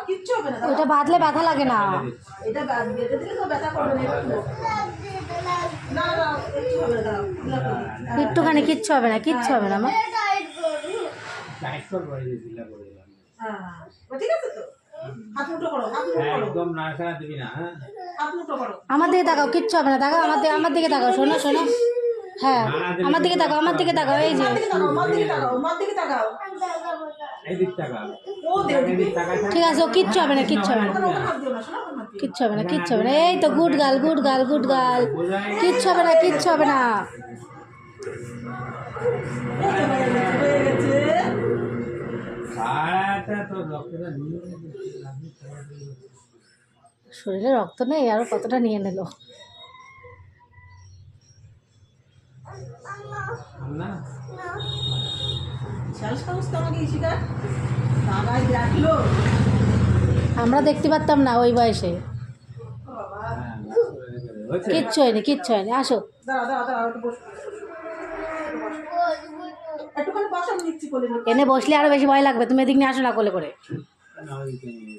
কিচ্ছু হবে না, ওটা বাঁধলে ব্যথা লাগে না। এটা বেঁধে দিলে তো ব্যথা করবে না। না না কিচ্ছু হবে না, একটুখানি কিচ্ছু হবে না, কিচ্ছু হবে না মা। হ্যাঁ ঠিক আছে তো, হাত মুঠো করো, হাত মুঠো করো, একদম নাড়াচাড়া দিবি না। হ্যাঁ, হাত মুঠো করো। আমার দিকে তাকাও, কিচ্ছু হবে না, তাকাও আমার দিকে তাকাও, শোনো শোনো। হ্যাঁ আমার দিকে তাকাও, আমার দিকে তাকাও, এই যে মার দিকে তাকাও, মার দিকে তাকাও, মার দিকে তাকাও। এই দিক টাকা ও দেখবি ঠিক আছে, ও কিচ্ছু হবে না, কিচ্ছু হবে না, ওখানে হাত দিও না, শোনো ওখানে হাত দিও না। কিচ্ছু হবে না, কিচ্ছু হবে না। এই তো good girl, good girl, good girl. কিচ্ছু হবে না, কিচ্ছু হবে না। এই তো হয়ে গেছে। সারাটা তো রক্তটা নিয়ে শরীরে রক্ত নেই, আরো কতটা নিয়ে নিল। না সাহস সাহস তো আমাকে শিকার বাবাই রাখলো। আমরা দেখতে পারতাম না ওই বয়সে। বাবা হচ্ছে কিচ্ছু হয়নি, কিচ্ছু হয়নি, আসো। দাঁড়া দাঁড়া দাঁড়া, একটু বসো, একটুখানি বসো, আমি নিচ্ছি কোলে নিয়ে। এনে বসলে আরো বেশি ভয় লাগবে, তুমি এদিক নিয়ে আসো না কোলে করে। না, ওই যে-